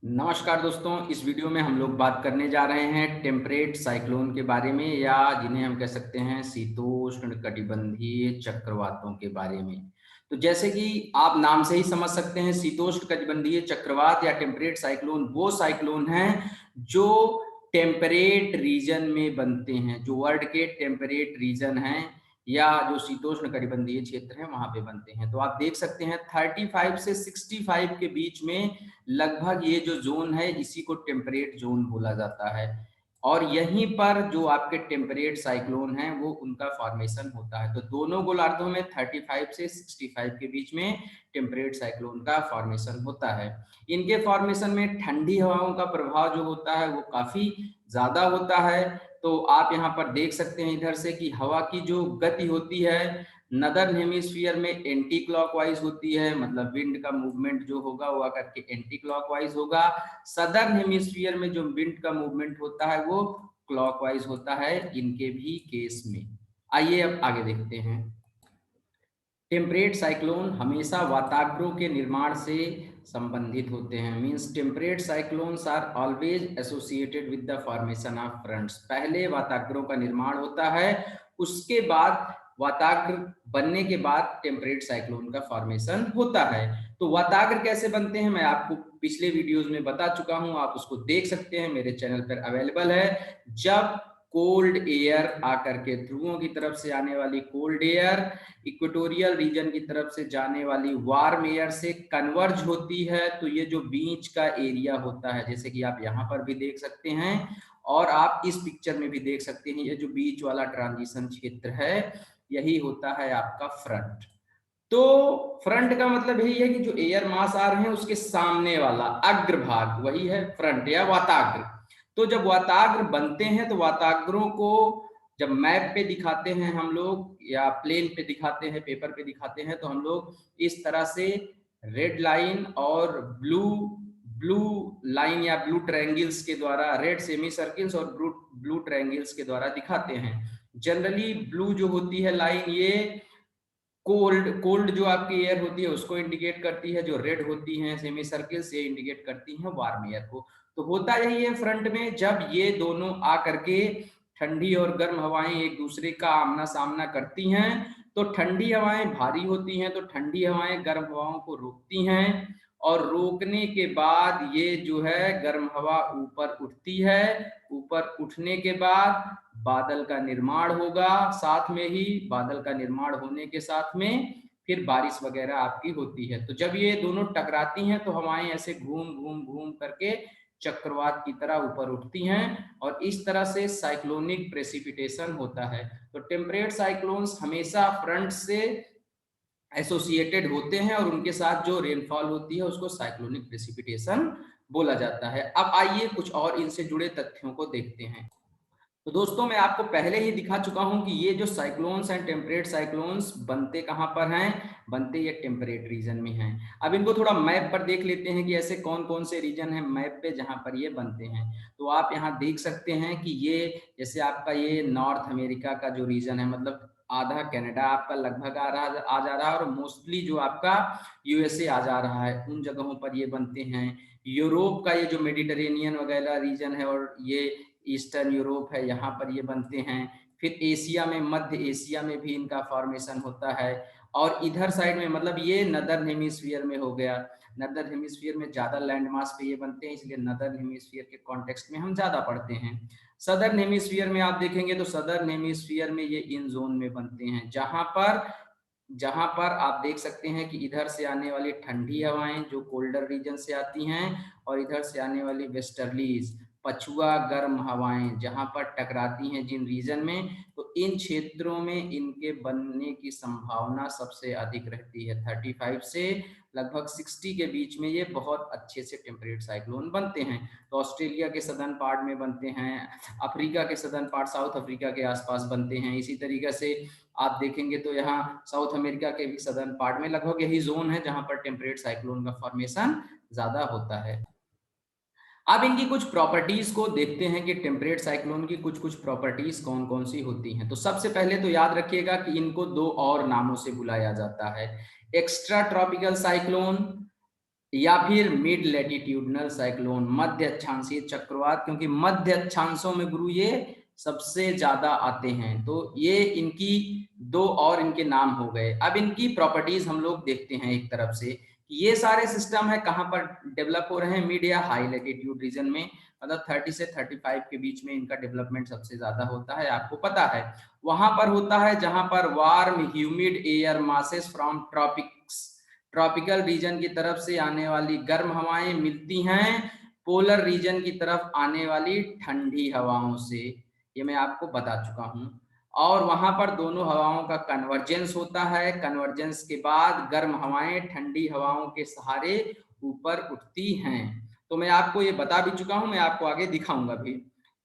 नमस्कार दोस्तों, इस वीडियो में हम लोग बात करने जा रहे हैं टेम्परेट साइक्लोन के बारे में, या जिन्हें हम कह सकते हैं शीतोष्ण कटिबंधीय चक्रवातों के बारे में। तो जैसे कि आप नाम से ही समझ सकते हैं, शीतोष्ण कटिबंधीय चक्रवात या टेम्परेट साइक्लोन वो साइक्लोन हैं जो टेम्परेट रीजन में बनते हैं, जो वर्ल्ड के टेम्परेट रीजन हैं या जो शीतोष्ण कटिबंधीय क्षेत्र है वहां पे बनते हैं। तो आप देख सकते हैं 35 से 65 के बीच में लगभग ये जो जोन है इसी को टेम्परेट जोन बोला जाता है। और यहीं पर जो आपके टेम्परेट साइक्लोन हैं वो उनका फॉर्मेशन होता है। तो दोनों गोलार्धों में 35 से 65 के बीच में टेम्परेट साइक्लोन का फॉर्मेशन होता है। इनके फॉर्मेशन में ठंडी हवाओं का प्रभाव जो होता है वो काफी ज्यादा होता है। तो आप यहाँ पर देख सकते हैं इधर से कि हवा की जो गति होती है नदर्न हेमिस्फीयर में एंटी क्लॉकवाइज होती है, मतलब विंड का मूवमेंट जो होगा वो आकर के एंटी क्लॉकवाइज होगा। सदर्न हेमिस्फीयर में जो विंड का मूवमेंट होता है वो क्लॉकवाइज होता है इनके भी केस में। आइए अब आगे देखते हैं। टेम्परेट साइक्लोन हमेशा वाताग्रों के निर्माण से संबंधित होते हैं। Means temperate cyclones are always associated with the formation of fronts. पहले वाताग्रों का निर्माण होता है, उसके बाद वाताग्र बनने के बाद टेम्परेट साइक्लोन का फॉर्मेशन होता है। तो वाताग्र कैसे बनते हैं मैं आपको पिछले वीडियोस में बता चुका हूं, आप उसको देख सकते हैं, मेरे चैनल पर अवेलेबल है। जब कोल्ड एयर आकर के ध्रुवों की तरफ से आने वाली कोल्ड एयर इक्वेटोरियल रीजन की तरफ से जाने वाली वार्म एयर से कन्वर्ज होती है, तो ये जो बीच का एरिया होता है, जैसे कि आप यहाँ पर भी देख सकते हैं और आप इस पिक्चर में भी देख सकते हैं, ये जो बीच वाला ट्रांजिशन क्षेत्र है यही होता है आपका फ्रंट। तो फ्रंट का मतलब यही है कि जो एयर मास आ रहे हैं उसके सामने वाला अग्रभाग वही है फ्रंट या वाताग्र। तो जब वाताग्र बनते हैं तो वाताग्रों को जब मैप पे दिखाते हैं हम लोग या प्लेन पे दिखाते हैं, पेपर पे दिखाते हैं, तो हम लोग इस तरह से रेड लाइन और ब्लू ब्लू लाइन या ब्लू ट्रायंगल्स के द्वारा, रेड सेमी सर्किल्स और ब्लू ट्रायंगल्स के द्वारा दिखाते हैं। जनरली ब्लू जो होती है लाइन ये कोल्ड कोल्ड जो आपकी एयर होती है उसको इंडिकेट करती है, जो रेड होती है सेमी सर्किल्स ये इंडिकेट करती हैं वार्म एयर को। तो होता यही है फ्रंट में, जब ये दोनों आ करके ठंडी और गर्म हवाएं एक दूसरे का आमना सामना करती हैं तो ठंडी हवाएं भारी होती हैं, तो ठंडी हवाएं गर्म हवाओं को रोकती हैं और रोकने के बाद ये जो है गर्म हवा ऊपर उठती है। ऊपर उठने के बाद बादल का निर्माण होगा, साथ में ही बादल का निर्माण होने के साथ में फिर बारिश वगैरह आपकी होती है। तो जब ये दोनों टकराती हैं तो हवाएं ऐसे घूम घूम घूम करके चक्रवात की तरह ऊपर उठती हैं और इस तरह से साइक्लोनिक प्रेसिपिटेशन होता है। तो टेम्परेट साइक्लोन्स हमेशा फ्रंट से एसोसिएटेड होते हैं और उनके साथ जो रेनफॉल होती है उसको साइक्लोनिक प्रेसिपिटेशन बोला जाता है। अब आइए कुछ और इनसे जुड़े तथ्यों को देखते हैं। तो दोस्तों मैं आपको पहले ही दिखा चुका हूं कि ये जो साइक्लोन्स हैं टेम्परेट साइक्लोन्स बनते कहां पर हैं, बनते ये टेम्परेट रीजन में हैं। अब इनको थोड़ा मैप पर देख लेते हैं कि ऐसे कौन कौन से रीजन हैं मैप पे जहां पर ये बनते हैं। तो आप यहां देख सकते हैं कि ये जैसे आपका ये नॉर्थ अमेरिका का जो रीजन है, मतलब आधा कनाडा आपका लगभग आ जा रहा है और मोस्टली जो आपका यूएसए आ जा रहा है, उन जगहों पर ये बनते हैं। यूरोप का ये जो मेडिटेरेनियन वगैरह रीजन है और ये ईस्टर्न यूरोप है, यहाँ पर ये बनते हैं। फिर एशिया में, मध्य एशिया में भी इनका फॉर्मेशन होता है। और इधर साइड में मतलब ये नदर्न हेमिस्फीयर में हो गया, नदर्न हेमिस्फीयर में ज्यादा लैंड मास पे ये बनते हैं, इसलिए नदर्न हेमिस्फीयर के कॉन्टेक्स्ट में हम ज्यादा पढ़ते हैं। सदर्न हेमिस्फीयर में आप देखेंगे तो सदर्न हेमिस्फीयर में ये इन जोन में बनते हैं, जहां पर आप देख सकते हैं कि इधर से आने वाली ठंडी हवाएं जो कोल्डर रीजन से आती हैं और इधर से आने वाली वेस्टर्लीज पछुआ गर्म हवाएं जहां पर टकराती हैं जिन रीजन में, तो इन क्षेत्रों में इनके बनने की संभावना सबसे अधिक रहती है। 35 से लगभग 60 के बीच में ये बहुत अच्छे से टेम्परेट साइक्लोन बनते हैं। तो ऑस्ट्रेलिया के सदर्न पार्ट में बनते हैं, अफ्रीका के सदर्न पार्ट साउथ अफ्रीका के आसपास बनते हैं। इसी तरीके से आप देखेंगे तो यहाँ साउथ अमेरिका के भी सदर्न पार्ट में लगभग यही जोन है जहां पर टेम्परेट साइक्लोन का फॉर्मेशन ज्यादा होता है। अब इनकी कुछ प्रॉपर्टीज को देखते हैं कि टेम्परेट साइक्लोन की कुछ कुछ प्रॉपर्टीज कौन कौन सी होती हैं। तो सबसे पहले तो याद रखिएगा कि इनको दो और नामों से बुलाया जाता है, एक्स्ट्रा ट्रॉपिकल साइक्लोन या फिर मिड लैटिट्यूडनल साइक्लोन, मध्य अक्षांशीय चक्रवात, क्योंकि मध्य अक्षांशों में गुरु ये सबसे ज्यादा आते हैं। तो ये इनकी दो और इनके नाम हो गए। अब इनकी प्रॉपर्टीज हम लोग देखते हैं एक तरफ से, ये सारे सिस्टम है कहाँ पर डेवलप हो रहे हैं, मिड या हाई लैटिट्यूड रीजन में, मतलब 30 से 35 के बीच में इनका डेवलपमेंट सबसे ज्यादा होता है, आपको पता है। वहां पर होता है जहां पर warm humid air masses from tropics, tropical region की तरफ से आने वाली गर्म हवाएं मिलती हैं पोलर रीजन की तरफ आने वाली ठंडी हवाओं से, ये मैं आपको बता चुका हूं। और वहां पर दोनों हवाओं का कन्वर्जेंस होता है, कन्वर्जेंस के बाद गर्म हवाएं ठंडी हवाओं के सहारे ऊपर उठती हैं। तो मैं आपको ये बता भी चुका हूं, मैं आपको आगे दिखाऊंगा भी।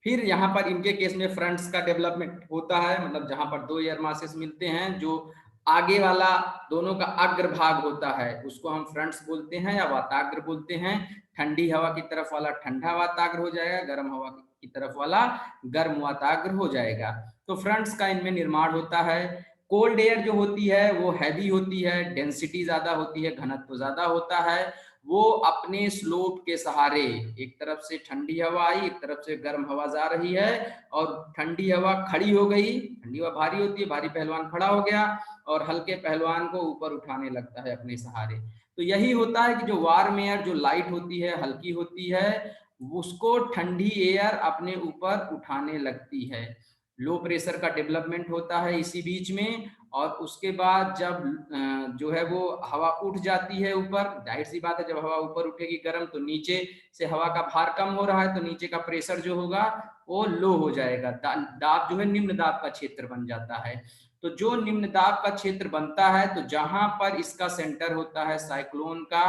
फिर यहाँ पर इनके केस में फ्रंट्स का डेवलपमेंट होता है, मतलब जहां पर दो एयर मासेस मिलते हैं, जो आगे वाला दोनों का अग्रभाग होता है उसको हम फ्रंट्स बोलते हैं या वाताग्र बोलते हैं। ठंडी हवा की तरफ वाला ठंडा वाताग्र हो जाएगा, गर्म हवा की तरफ वाला गर्म वाताग्र हो जाएगा। तो फ्रंट्स का इनमें निर्माण होता है। कोल्ड एयर जो होती है वो हैवी होती है, डेंसिटी ज्यादा होती है, घनत्व ज्यादा होता है। वो अपने स्लोप के सहारे, एक तरफ से ठंडी हवा आई, एक तरफ से गर्म हवा जा रही है, और ठंडी हवा खड़ी हो गई, ठंडी हवा भारी होती है, भारी पहलवान खड़ा हो गया और हल्के पहलवान को ऊपर उठाने लगता है अपने सहारे। तो यही होता है कि जो वार्म एयर जो लाइट होती है, हल्की होती है, उसको ठंडी एयर अपने ऊपर उठाने लगती है। लो प्रेशर का डेवलपमेंट होता है इसी बीच में, और उसके बाद जब जो है वो हवा उठ जाती है ऊपर, जाहिर सी बात है जब हवा ऊपर उठेगी गर्म तो नीचे से हवा का भार कम हो रहा है, तो नीचे का प्रेशर जो होगा वो लो हो जाएगा, दाब जो है निम्न दाब का क्षेत्र बन जाता है। तो जो निम्न दाब का क्षेत्र बनता है, तो जहां पर इसका सेंटर होता है साइक्लोन का,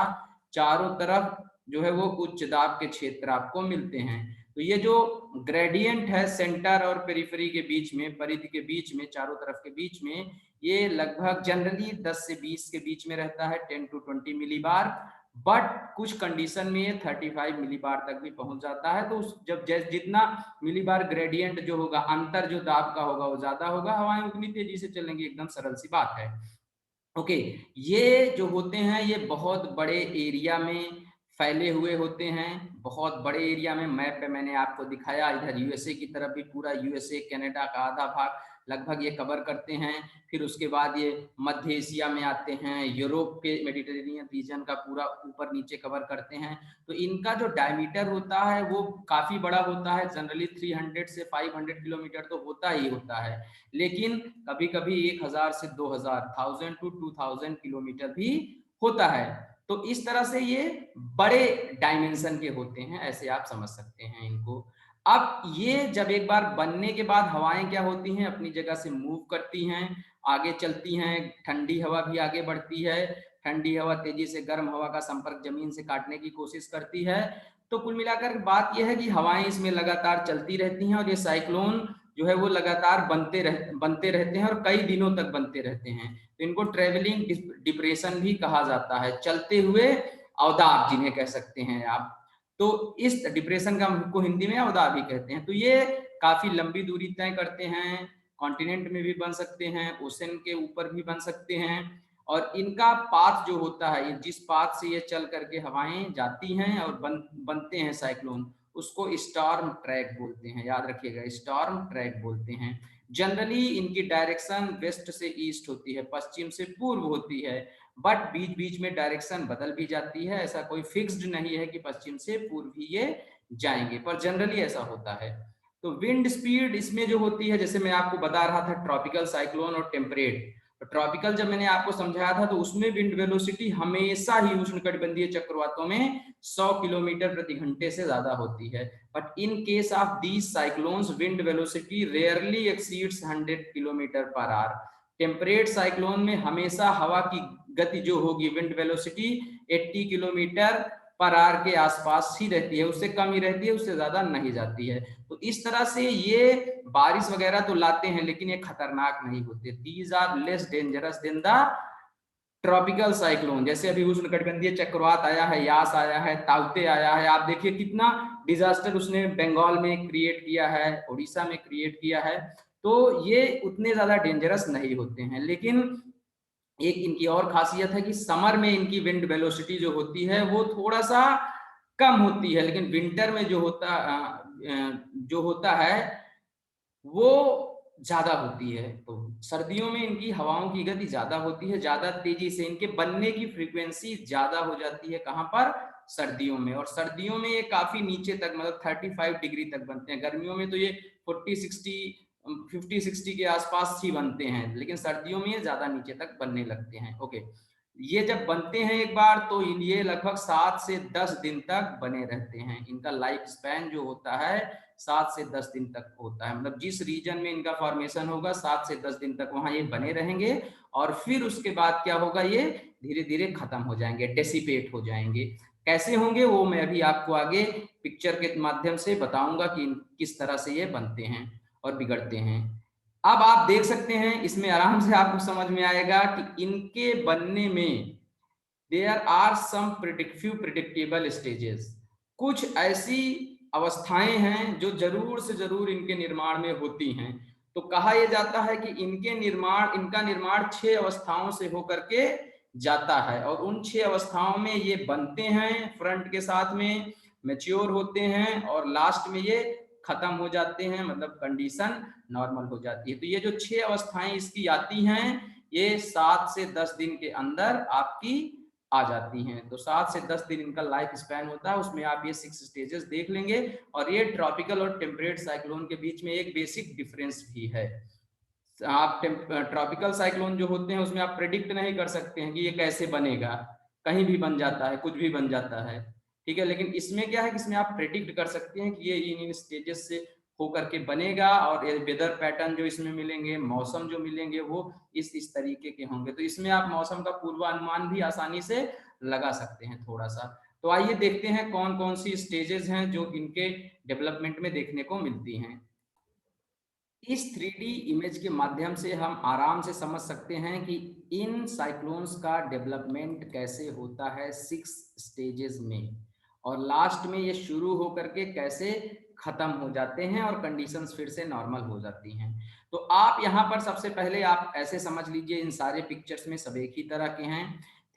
चारों तरफ जो है वो उच्च दाब के क्षेत्र आपको मिलते हैं। तो ये जो ग्रेडियंट है सेंटर और पेरिफेरी के बीच में, परिधि के बीच में, चारों तरफ के बीच में, ये लगभग जनरली 10 से 20 के बीच में रहता है, 10 to 20 मिली बार। बट कुछ कंडीशन में ये 35 मिली बार तक भी पहुंच जाता है। तो जब जितना मिली बार ग्रेडियंट जो होगा, अंतर जो दाब का होगा वो ज्यादा होगा, हवाएं उतनी तेजी से चलेंगी, एकदम सरल सी बात है। ओके, ये जो होते हैं ये बहुत बड़े एरिया में फैले हुए होते हैं, बहुत बड़े एरिया में। मैप पे मैंने आपको दिखाया, इधर यूएसए की तरफ भी पूरा यूएसए, कनाडा का आधा भाग लगभग ये कवर करते हैं। फिर उसके बाद ये मध्य एशिया में आते हैं, यूरोप के मेडिटेरेनियन रीजन का पूरा ऊपर नीचे कवर करते हैं। तो इनका जो डायमीटर होता है वो काफी बड़ा होता है, जनरली 300 से 500 किलोमीटर तो होता ही होता है, लेकिन कभी कभी 1000 से 2000, 1000 to 2000 किलोमीटर भी होता है। तो इस तरह से ये बड़े डायमेंशन के होते हैं, ऐसे आप समझ सकते हैं इनको। अब ये जब एक बार बनने के बाद हवाएं क्या होती हैं, अपनी जगह से मूव करती हैं, आगे चलती हैं, ठंडी हवा भी आगे बढ़ती है, ठंडी हवा तेजी से गर्म हवा का संपर्क जमीन से काटने की कोशिश करती है। तो कुल मिलाकर बात यह है कि हवाएं इसमें लगातार चलती रहती हैं, और ये साइक्लोन जो है वो लगातार बनते रहते हैं और कई दिनों तक बनते रहते हैं। तो इनको ट्रेवलिंग डिप्रेशन भी कहा जाता है, चलते हुए अवदाब जिन्हें कह सकते हैं आप। तो इस डिप्रेशन का हमको हिंदी में अवदाब ही कहते हैं। तो ये काफी लंबी दूरी तय करते हैं, कॉन्टिनेंट में भी बन सकते हैं, ओशन के ऊपर भी बन सकते हैं। और इनका पाथ जो होता है, जिस पाथ से ये चल करके हवाएं जाती हैं और बनते हैं साइक्लोन, उसको स्टॉर्म ट्रैक बोलते हैं, याद रखिएगा, स्टॉर्म ट्रैक बोलते हैं। जनरली इनकी डायरेक्शन वेस्ट से ईस्ट होती है, पश्चिम से पूर्व होती है, बट बीच बीच में डायरेक्शन बदल भी जाती है, ऐसा कोई फिक्स्ड नहीं है कि पश्चिम से पूर्व ही ये जाएंगे, पर जनरली ऐसा होता है। तो विंड स्पीड इसमें जो होती है, जैसे मैं आपको बता रहा था ट्रॉपिकल साइक्लोन और टेम्परेट, तो ट्रॉपिकल जब मैंने आपको समझाया था तो उसमें विंड वेलोसिटी हमेशा ही उष्णकटिबंधीय चक्रवातों में 100 किलोमीटर प्रति घंटे से ज्यादा होती है। But in case of these cyclones wind velocity rarely exceeds 100 kilometre per hour. Temperate cyclone में हमेशा हवा की गति जो होगी, wind velocity 80 kilometre per hour के आसपास ही रहती है, उससे कम ही रहती है, उससे ज्यादा नहीं जाती है। तो इस तरह से ये बारिश वगैरह तो लाते हैं, लेकिन ये खतरनाक नहीं होते। These are less dangerous than the tropical cyclone. जैसे अभी उष्णकटिबंधीय चक्रवात आया है, यास आया है, ताउते आया है, आप देखिए कितना डिजास्टर उसने बंगाल में क्रिएट किया है, उड़ीसा में क्रिएट किया है। तो ये उतने ज्यादा डेंजरस नहीं होते हैं, लेकिन एक इनकी और खासियत है कि समर में इनकी विंड वेलोसिटी जो होती है वो थोड़ा सा कम होती है, लेकिन विंटर में जो होता है वो ज्यादा होती है। तो सर्दियों में इनकी हवाओं की गति ज्यादा होती है, ज्यादा तेजी से इनके बनने की फ्रीक्वेंसी ज्यादा हो जाती है। कहां पर? सर्दियों में। और सर्दियों में ये काफी नीचे तक, मतलब 35 डिग्री तक बनते हैं। गर्मियों में तो ये 40-60 50-60 के आसपास ही बनते हैं, लेकिन सर्दियों में ये ज्यादा नीचे तक बनने लगते हैं। ओके, ये जब बनते हैं एक बार तो ये लगभग 7 से 10 दिन तक बने रहते हैं। इनका लाइफ स्पैन जो होता है 7 से 10 दिन तक होता है, मतलब जिस रीजन में इनका फॉर्मेशन होगा 7 से 10 दिन तक वहां ये बने रहेंगे, और फिर उसके बाद क्या होगा, ये धीरे धीरे खत्म हो जाएंगे, डेसिपेट हो जाएंगे। कैसे होंगे वो मैं अभी आपको आगे पिक्चर के माध्यम से बताऊंगा कि किस तरह से ये बनते हैं और बिगड़ते हैं। अब आप देख सकते हैं, इसमें आराम से आपको समझ में आएगा कि इनके बनने में there are some few predictable stages. कुछ ऐसी अवस्थाएं हैं जो जरूर से जरूर इनके निर्माण में होती हैं। तो कहा यह जाता है कि इनका निर्माण 6 अवस्थाओं से होकर के जाता है, और उन 6 अवस्थाओं में ये बनते हैं, फ्रंट के साथ में मैच्योर होते हैं, और लास्ट में ये खत्म हो जाते हैं, मतलब कंडीशन नॉर्मल हो जाती है। तो ये जो 6 अवस्थाएं इसकी आती हैं, ये 7 से 10 दिन के अंदर आपकी आ जाती हैं। तो 7 से 10 दिन इनका लाइफ स्पैन होता है, उसमें आप ये 6 स्टेजेस देख लेंगे। और ये ट्रॉपिकल और टेम्परेट साइक्लोन के बीच में एक बेसिक डिफरेंस भी है। आप ट्रॉपिकल साइक्लोन जो होते हैं उसमें आप प्रेडिक्ट नहीं कर सकते हैं कि ये कैसे बनेगा, कहीं भी बन जाता है, कुछ भी बन जाता है, ठीक है। लेकिन इसमें क्या है कि इसमें आप प्रेडिक्ट कर सकते हैं कि ये इन स्टेजेस से होकर के बनेगा, और वेदर पैटर्न जो इसमें मिलेंगे, मौसम जो मिलेंगे वो इस तरीके के होंगे। तो इसमें आप मौसम का पूर्वानुमान भी आसानी से लगा सकते हैं थोड़ा सा। तो आइए देखते हैं कौन कौन सी स्टेजेस हैं जो इनके डेवलपमेंट में देखने को मिलती हैं। इस 3D इमेज के माध्यम से हम आराम से समझ सकते हैं कि इन साइक्लोन्स का डेवलपमेंट कैसे होता है 6 स्टेजेस में, और लास्ट में ये शुरू होकर के कैसे खत्म हो जाते हैं और कंडीशंस फिर से नॉर्मल हो जाती हैं। तो आप यहाँ पर सबसे पहले आप ऐसे समझ लीजिए, इन सारे पिक्चर्स में सब एक ही तरह के हैं,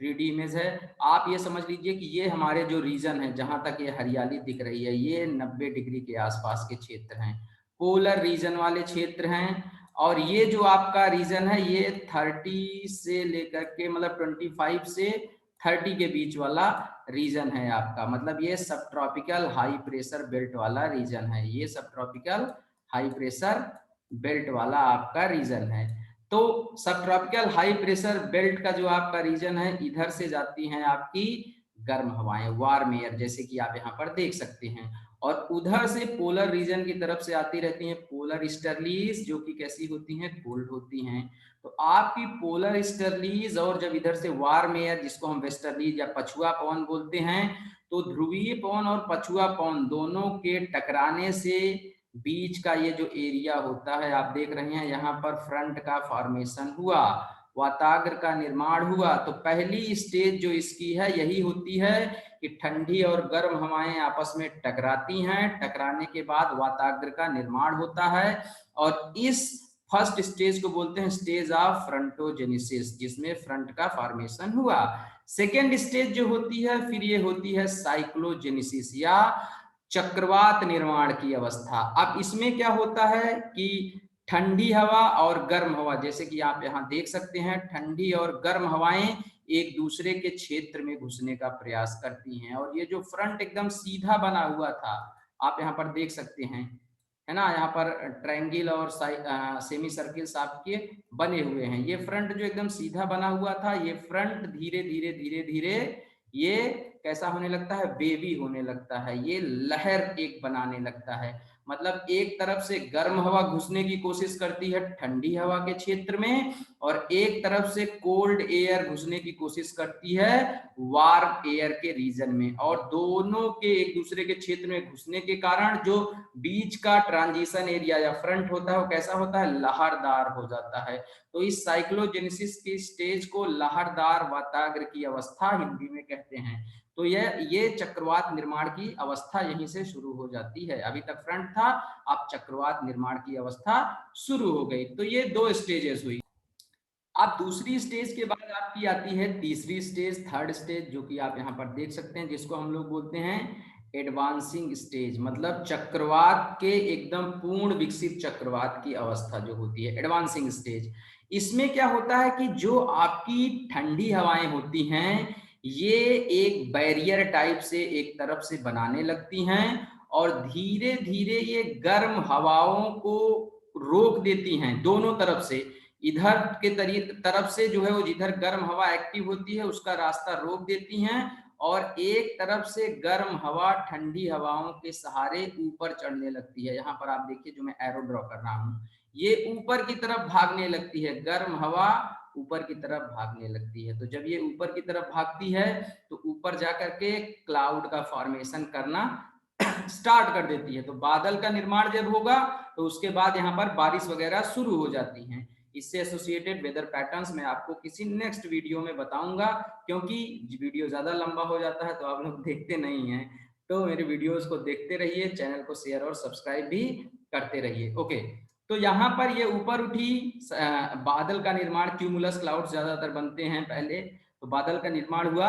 3D इमेज है। आप ये समझ लीजिए कि ये हमारे जो रीजन है, जहां तक ये हरियाली दिख रही है, ये 90 डिग्री के आसपास के क्षेत्र हैं, पोलर रीजन वाले क्षेत्र हैं। और ये जो आपका रीजन है ये 30 से लेकर के, मतलब 25 से 30 के बीच वाला रीजन है आपका, मतलब ये सब ट्रॉपिकल हाई प्रेशर बेल्ट वाला रीजन है, ये सब ट्रॉपिकल हाई प्रेशर बेल्ट वाला आपका रीजन है। तो सब ट्रॉपिकल हाई प्रेशर बेल्ट का जो आपका रीजन है, इधर से जाती हैं आपकी गर्म हवाएं, वार्म एयर, जैसे कि आप यहाँ पर देख सकते हैं। और उधर से पोलर रीजन की तरफ से आती रहती हैं पोलर स्टर्लीज, जो कि कैसी होती हैं, कोल्ड होती हैं। तो आपकी पोलर स्टर्लीज, और जब इधर से वार्म एयर, जिसको हम वेस्टर्लीज या पछुआ पवन बोलते हैं, तो ध्रुवीय पवन और पछुआ पवन दोनों के टकराने से बीच का ये जो एरिया होता है, आप देख रहे हैं यहाँ पर फ्रंट का फॉर्मेशन हुआ, वाताग्र का निर्माण हुआ। तो पहली स्टेज जो इसकी है यही होती है कि ठंडी और गर्म हवाएं आपस में टकराती हैं, टकराने के बाद वाताग्र का निर्माण होता है, और इस फर्स्ट स्टेज को बोलते हैं स्टेज ऑफ फ्रंटोजेनेसिस, जिसमें फ्रंट का फॉर्मेशन हुआ। सेकेंड स्टेज जो होती है फिर ये होती है साइक्लोजेनेसिस या चक्रवात निर्माण की अवस्था। अब इसमें क्या होता है कि ठंडी हवा और गर्म हवा, जैसे कि आप यहाँ देख सकते हैं, ठंडी और गर्म हवाएं एक दूसरे के क्षेत्र में घुसने का प्रयास करती हैं। और ये जो फ्रंट एकदम सीधा बना हुआ था, आप यहाँ पर देख सकते हैं, है ना, यहाँ पर ट्रायंगल और सेमी सर्किल्स आपके बने हुए हैं। ये फ्रंट जो एकदम सीधा बना हुआ था, ये फ्रंट धीरे धीरे धीरे धीरे ये कैसा होने लगता है, बेबी होने लगता है, ये लहर एक बनाने लगता है। मतलब एक तरफ से गर्म हवा घुसने की कोशिश करती है ठंडी हवा के क्षेत्र में, और एक तरफ से कोल्ड एयर घुसने की कोशिश करती है वार्म एयर के रीजन में, और दोनों के एक दूसरे के क्षेत्र में घुसने के कारण जो बीच का ट्रांजिशन एरिया या फ्रंट होता है वो कैसा होता है, लहरदार हो जाता है। तो इस साइक्लोजेनेसिस की स्टेज को लहरदार वाताग्र की अवस्था हिंदी में कहते हैं। तो ये चक्रवात निर्माण की अवस्था यहीं से शुरू हो जाती है। अभी तक फ्रंट था, अब चक्रवात निर्माण की अवस्था शुरू हो गई। तो ये 2 स्टेजेस हुई। अब दूसरी स्टेज के बाद आपकी आती है तीसरी स्टेज, थर्ड स्टेज, जो कि आप यहाँ पर देख सकते हैं, जिसको हम लोग बोलते हैं एडवांसिंग स्टेज, मतलब चक्रवात के एकदम पूर्ण विकसित चक्रवात की अवस्था जो होती है एडवांसिंग स्टेज। इसमें क्या होता है कि जो आपकी ठंडी हवाएं होती हैं ये एक बैरियर टाइप से एक तरफ से बनाने लगती हैं और धीरे धीरे ये गर्म हवाओं को रोक देती हैं दोनों तरफ से। इधर के तरफ से जो है वो जिधर गर्म हवा एक्टिव होती है उसका रास्ता रोक देती हैं और एक तरफ से गर्म हवा ठंडी हवाओं के सहारे ऊपर चढ़ने लगती है। यहाँ पर आप देखिए जो मैं एरो ड्रॉ कर रहा हूँ, ये ऊपर की तरफ भागने लगती है, गर्म हवा ऊपर की तरफ भागने लगती है। तो जब ये ऊपर की तरफ भागती है तो ऊपर जाकर के क्लाउड का फॉर्मेशन करना स्टार्ट कर देती है। तो बादल का निर्माण जब होगा तो उसके बाद यहाँ पर बारिश वगैरह शुरू हो जाती हैं। इससे एसोसिएटेड वेदर पैटर्न्स मैं आपको किसी नेक्स्ट वीडियो में बताऊंगा, क्योंकि वीडियो ज्यादा लंबा हो जाता है तो आप लोग देखते नहीं हैं। तो मेरे वीडियोस को देखते रहिए, चैनल को शेयर और सब्सक्राइब भी करते रहिए। ओके, तो यहाँ पर ये ऊपर उठी बादल का निर्माण, क्यूमुलस क्लाउड ज्यादातर बनते हैं पहले, तो बादल का निर्माण हुआ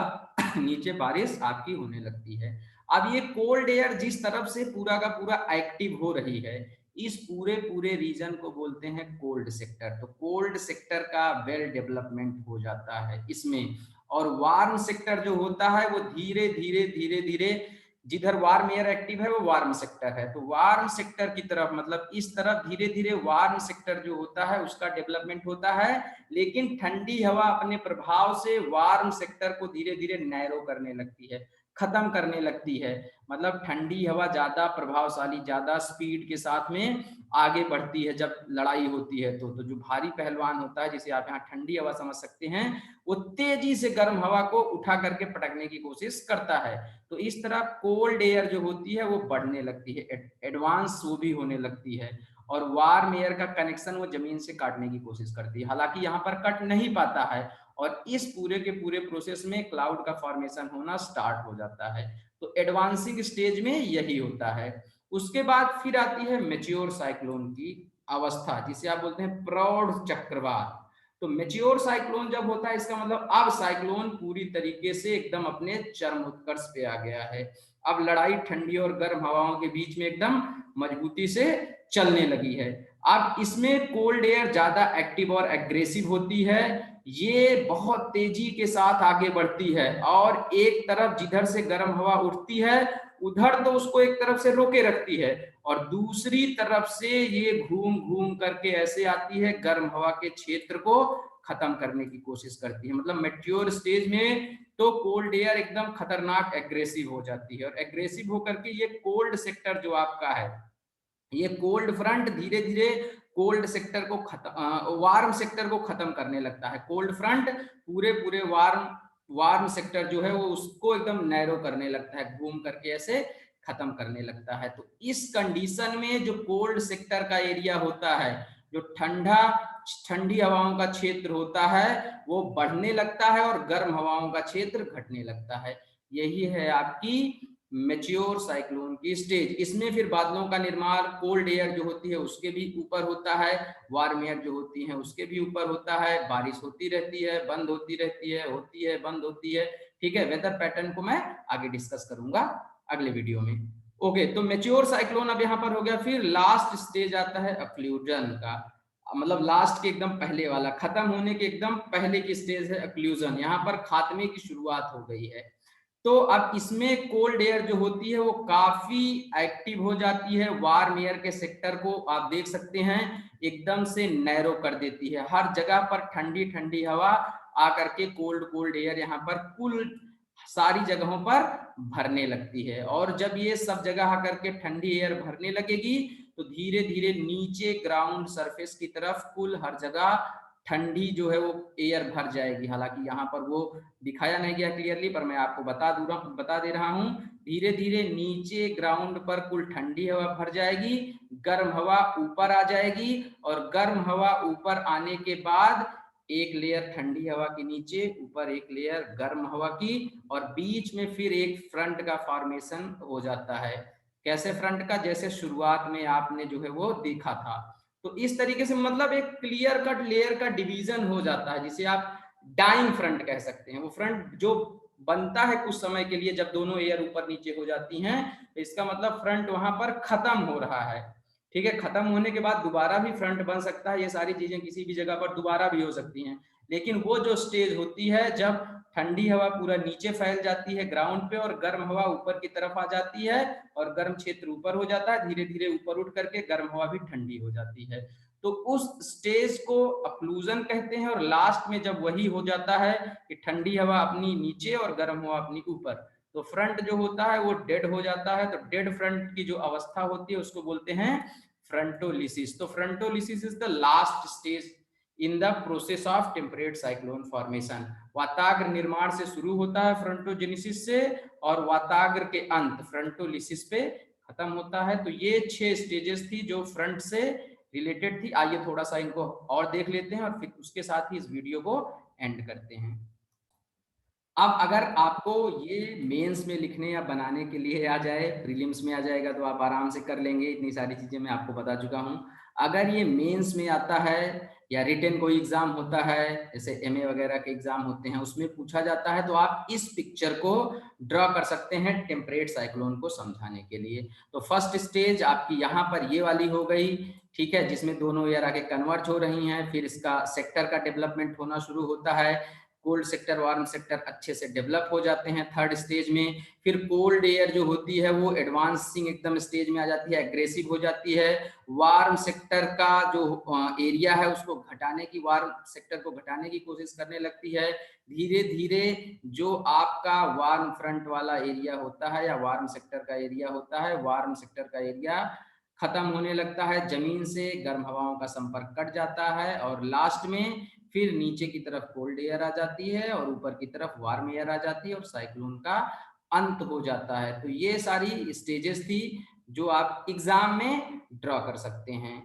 नीचे बारिश आपकी होने लगती है। अब ये कोल्ड एयर जिस तरफ से पूरा का पूरा एक्टिव हो रही है, इस पूरे पूरे रीजन को बोलते हैं कोल्ड सेक्टर। तो कोल्ड सेक्टर का वेल डेवलपमेंट हो जाता है इसमें। और वार्म सेक्टर जो होता है वो धीरे धीरे धीरे धीरे, जिधर वार्म एयर एक्टिव है वो वार्म सेक्टर है, तो वार्म सेक्टर की तरफ, मतलब इस तरफ धीरे धीरे वार्म सेक्टर जो होता है उसका डेवलपमेंट होता है। लेकिन ठंडी हवा अपने प्रभाव से वार्म सेक्टर को धीरे धीरे नैरो करने लगती है, खत्म करने लगती है। मतलब ठंडी हवा ज्यादा प्रभावशाली, ज्यादा स्पीड के साथ में आगे बढ़ती है जब लड़ाई होती है। तो जो भारी पहलवान होता है, जिसे आप यहाँ ठंडी हवा समझ सकते हैं, वो तेजी से गर्म हवा को उठा करके पटकने की कोशिश करता है। तो इस तरह कोल्ड एयर जो होती है वो बढ़ने लगती है, एडवांस वो भी होने लगती है। और वार्म एयर का कनेक्शन वो जमीन से काटने की कोशिश करती है, हालांकि यहाँ पर कट नहीं पाता है। और इस पूरे के पूरे प्रोसेस में क्लाउड का फॉर्मेशन होना स्टार्ट हो जाता है। तो एडवांसिंग स्टेज में यही होता है। उसके बाद फिर आती है मेच्योर साइक्लोन की अवस्था, जिसे आप बोलते हैं प्रौढ़ चक्रवात। तो मेच्योर साइक्लोन जब होता है, इसका मतलब अब साइक्लोन पूरी तरीके से एकदम अपने चरम उत्कर्ष पे आ गया है। अब लड़ाई ठंडी और गर्म हवाओं के बीच में एकदम मजबूती से चलने लगी है। अब इसमें कोल्ड एयर ज्यादा एक्टिव और एग्रेसिव होती है, ये बहुत तेजी के साथ आगे बढ़ती है और एक तरफ जिधर से गर्म हवा उठती है उधर तो उसको एक तरफ से रोके रखती है, और दूसरी तरफ से ये घूम घूम करके ऐसे आती है, गर्म हवा के क्षेत्र को खत्म करने की कोशिश करती है। मतलब मैच्योर स्टेज में तो कोल्ड एयर एकदम खतरनाक एग्रेसिव हो जाती है, और एग्रेसिव होकर के ये कोल्ड सेक्टर जो आपका है, ये कोल्ड फ्रंट धीरे धीरे कोल्ड सेक्टर को वार्म सेक्टर को खत्म करने लगता है। कोल्ड फ्रंट पूरे पूरे वार्म वार्म सेक्टर जो है वो उसको एकदम नैरो करने लगता है, घूम करके ऐसे खत्म करने लगता है। तो इस कंडीशन में जो कोल्ड सेक्टर का एरिया होता है, जो ठंडी हवाओं का क्षेत्र होता है, वो बढ़ने लगता है और गर्म हवाओं का क्षेत्र घटने लगता है। यही है आपकी मेच्योर साइक्लोन की स्टेज। इसमें फिर बादलों का निर्माण कोल्ड एयर जो होती है उसके भी ऊपर होता है, वार्म एयर जो होती है उसके भी ऊपर होता है, बारिश होती रहती है, बंद होती रहती है, होती है, बंद होती है। ठीक है, वेदर पैटर्न को मैं आगे डिस्कस करूंगा अगले वीडियो में। ओके, तो मेच्योर साइक्लोन अब यहाँ पर हो गया। फिर लास्ट स्टेज आता है अक्लूजन का, मतलब लास्ट के एकदम पहले वाला, खत्म होने के एकदम पहले की स्टेज है अक्लूजन। यहाँ पर खात्मे की शुरुआत हो गई है। तो अब इसमें कोल्ड एयर जो होती है वो काफी एक्टिव हो जाती है, वार्म एयर के सेक्टर को आप देख सकते हैं एकदम से नैरो कर देती है। हर जगह पर ठंडी ठंडी हवा आकर के कोल्ड कोल्ड एयर यहाँ पर कुल सारी जगहों पर भरने लगती है। और जब ये सब जगह आकर के ठंडी एयर भरने लगेगी तो धीरे धीरे नीचे ग्राउंड सरफेस की तरफ कुल हर जगह ठंडी जो है वो एयर भर जाएगी। हालांकि यहाँ पर वो दिखाया नहीं गया क्लियरली, पर मैं आपको बता दे रहा हूँ। धीरे धीरे नीचे ग्राउंड पर कुल ठंडी हवा भर जाएगी, गर्म हवा ऊपर आ जाएगी, और गर्म हवा ऊपर आने के बाद एक लेयर ठंडी हवा के नीचे, ऊपर एक लेयर गर्म हवा की, और बीच में फिर एक फ्रंट का फॉर्मेशन हो जाता है। कैसे फ्रंट का? जैसे शुरुआत में आपने जो है वो देखा था। तो इस तरीके से मतलब एक क्लियर कट लेयर का डिवीजन हो जाता है, जिसे आप डाइंग फ्रंट कह सकते हैं। वो फ्रंट जो बनता है कुछ समय के लिए, जब दोनों एयर ऊपर नीचे हो जाती हैं, तो इसका मतलब फ्रंट वहां पर खत्म हो रहा है। ठीक है, खत्म होने के बाद दोबारा भी फ्रंट बन सकता है, ये सारी चीजें किसी भी जगह पर दोबारा भी हो सकती हैं। लेकिन वो जो स्टेज होती है जब ठंडी हवा पूरा नीचे फैल जाती है ग्राउंड पे, और गर्म हवा ऊपर की तरफ आ जाती है, और गर्म क्षेत्र ऊपर हो जाता है, धीरे धीरे ऊपर उठ करके गर्म हवा भी ठंडी हो जाती है। तो उस स्टेज को अप्लूजन कहते हैं। और लास्ट में जब वही हो जाता है कि ठंडी हवा अपनी नीचे और गर्म हवा अपनी ऊपर, तो फ्रंट जो होता है वो डेड हो जाता है। तो डेड फ्रंट की जो अवस्था होती है उसको बोलते हैं फ्रंटोलिसिस। तो frontolysis is the last stage in the process of temperate cyclone formation. वाताग्र निर्माण से शुरू होता है फ्रंटोजेनिसिस से, और वाताग्र के अंत फ्रंटोलिसिस पे खत्म होता है। तो ये 6 स्टेजेस थी जो फ्रंट से रिलेटेड थी। आइए थोड़ा सा इनको और देख लेते हैं, और फिर उसके साथ ही इस वीडियो को एंड करते हैं। अब अगर आपको ये मेंस में लिखने या बनाने के लिए आ जाए, प्रीलिम्स में आ जाएगा तो आप आराम से कर लेंगे, इतनी सारी चीजें मैं आपको बता चुका हूं। अगर ये मेंस में आता है या रिटन कोई एग्जाम होता है, जैसे एमए वगैरह के एग्जाम होते हैं, उसमें पूछा जाता है, तो आप इस पिक्चर को ड्रॉ कर सकते हैं टेम्परेट साइक्लोन को समझाने के लिए। तो फर्स्ट स्टेज आपकी यहाँ पर ये वाली हो गई, ठीक है, जिसमें दोनों एयर आके कन्वर्ट हो रही हैं। फिर इसका सेक्टर का डेवलपमेंट होना शुरू होता है, कोल्ड सेक्टर वार्म सेक्टर अच्छे से डेवलप हो जाते हैं थर्ड स्टेज में। फिर कोल्ड एयर जो होती है वो एडवांसिंग एकदम स्टेज में आ जाती है, एग्रेसिव हो जाती है। वार्म सेक्टर का जो एरिया है उसको घटाने की, वार्म सेक्टर को घटाने की कोशिश करने लगती है। धीरे धीरे जो आपका वार्म फ्रंट वाला एरिया होता है या वार्म सेक्टर का एरिया होता है, वार्म सेक्टर का एरिया खत्म होने लगता है, जमीन से गर्म हवाओं का संपर्क कट जाता है, और लास्ट में फिर नीचे की तरफ कोल्ड एयर आ जाती है और ऊपर की तरफ वार्म एयर आ जाती है, और साइक्लोन का अंत हो जाता है। तो ये सारी स्टेजेस थी जो आप एग्जाम में ड्रॉ कर सकते हैं।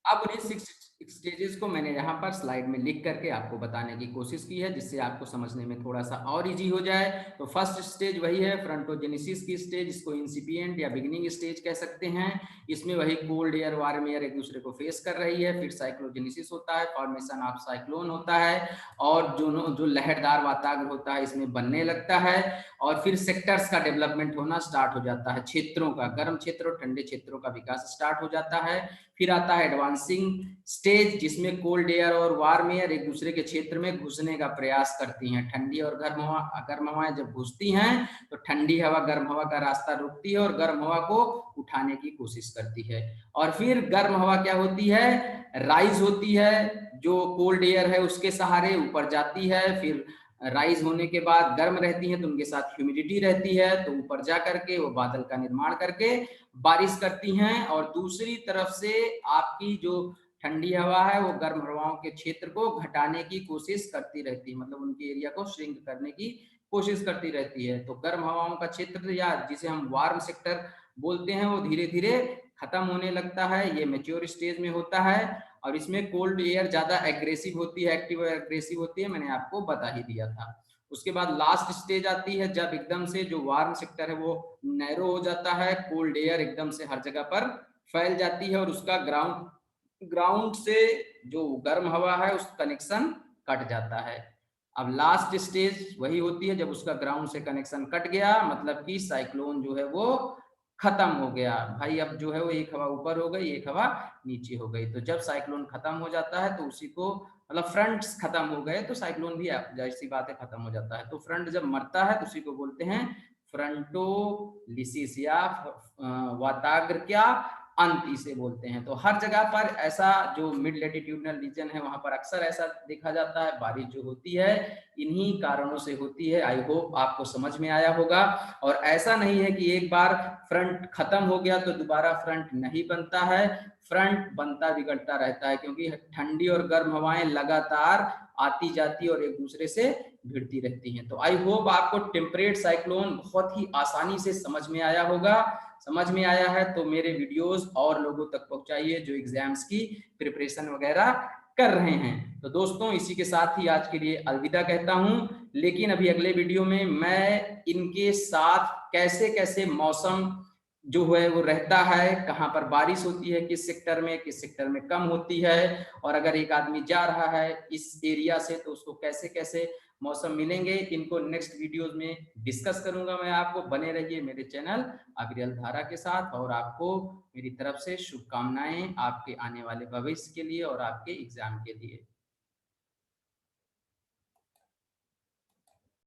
अब उन्हीं 6 स्टेजेस को मैंने यहाँ पर स्लाइड में लिख करके आपको बताने की कोशिश की है, जिससे आपको समझने में थोड़ा सा और इजी हो जाए। तो फर्स्ट स्टेज वही है फ्रंटोजेनिसिस की स्टेज, इसको इंसिपिएंट या बिगिनिंग स्टेज कह सकते हैं। इसमें वही कोल्ड एयर वार्म एयर एक दूसरे को फेस कर रही है। फिर साइक्लोजेनिसिस होता है, फॉर्मेशन ऑफ साइक्लोन होता है, और जो लहरदार वातावरण होता है इसमें बनने लगता है। और फिर सेक्टर्स का डेवलपमेंट होना स्टार्ट हो जाता है, क्षेत्रों का, गर्म क्षेत्र और ठंडे क्षेत्रों का विकास स्टार्ट हो जाता है। फिर आता है एडवांसिंग स्टेज, जिसमें कोल्ड एयर और वार्म एयर एक दूसरे के क्षेत्र में घुसने का प्रयास करती हैं। ठंडी और गर्म हवाएं जब घुसती हैं तो ठंडी हवा गर्म हवा का रास्ता रोकती है और गर्म हवा को उठाने की कोशिश करती है। और फिर गर्म हवा क्या होती है, राइज होती है, जो कोल्ड एयर है उसके सहारे ऊपर जाती है। फिर राइज होने के बाद गर्म रहती है तो उनके साथ ह्यूमिडिटी रहती है, तो ऊपर जा करके वो बादल का निर्माण करके बारिश करती हैं। और दूसरी तरफ से आपकी जो ठंडी हवा है वो गर्म हवाओं के क्षेत्र को घटाने की कोशिश करती रहती है, मतलब उनके एरिया को श्रिंक करने की कोशिश करती रहती है। तो गर्म हवाओं का क्षेत्र या जिसे हम वार्म सेक्टर बोलते हैं वो धीरे धीरे खत्म होने लगता है, ये मेच्योर स्टेज में होता है। और इसमें कोल्ड एयर ज्यादा एग्रेसिव होती है, एक्टिव एग्रेसिव होती है, मैंने आपको बता ही दिया था। उसके बाद लास्ट स्टेज आती है जब एकदम से जो वार्म सेक्टर है वो नैरो हो जाता है, कोल्ड एयर एकदम से हर जगह पर फैल जाती है और उसका ग्राउंड से जो गर्म हवा है उस कनेक्शन कट जाता है। अब लास्ट स्टेज वही होती है जब उसका ग्राउंड से कनेक्शन कट गया, मतलब कि साइक्लोन जो है वो खत्म हो गया भाई। अब जो है वो एक हवा ऊपर हो गई, एक हवा नीचे हो गई। तो जब साइक्लोन खत्म हो जाता है तो उसी को, मतलब फ्रंट्स खत्म हो गए तो साइक्लोन भी जाहिर सी बात है खत्म हो जाता है। तो फ्रंट जब मरता है तो उसी को बोलते हैं फ्रंटोलिसिस या वाताग्र क्या अंत इसे बोलते हैं। तो हर जगह पर ऐसा जो मिड लेटिट्यूडनल रीजन है वहां पर अक्सर ऐसा देखा जाता है, बारिश जो होती है इन्हीं कारणों से होती है। आई होप आपको समझ में आया होगा। और ऐसा नहीं है कि एक बार फ्रंट खत्म हो गया तो दोबारा फ्रंट नहीं बनता है, फ्रंट बनता बिगड़ता रहता है, क्योंकि ठंडी और गर्म हवाएं लगातार आती जाती और एक दूसरे से भिड़ती रहती हैं। तो आई होप आपको टेम्परेट साइक्लोन बहुत ही आसानी से समझ में आया होगा। समझ में आया है तो मेरे वीडियोस और लोगों तक पहुंचाइए जो एग्जाम्स की प्रिपरेशन वगैरह कर रहे हैं। तो दोस्तों इसी के साथ ही आज के लिए अलविदा कहता हूं, लेकिन अभी अगले वीडियो में मैं इनके साथ कैसे कैसे मौसम जो है वो रहता है, कहाँ पर बारिश होती है, किस सेक्टर में कम होती है, और अगर एक आदमी जा रहा है इस एरिया से तो उसको कैसे कैसे मौसम मिलेंगे, इनको नेक्स्ट वीडियोस में डिस्कस करूंगा मैं। आपको बने रहिए मेरे चैनल अग्रियल धारा के साथ, और आपको मेरी तरफ से शुभकामनाएं आपके आने वाले भविष्य के लिए और आपके एग्जाम के लिए।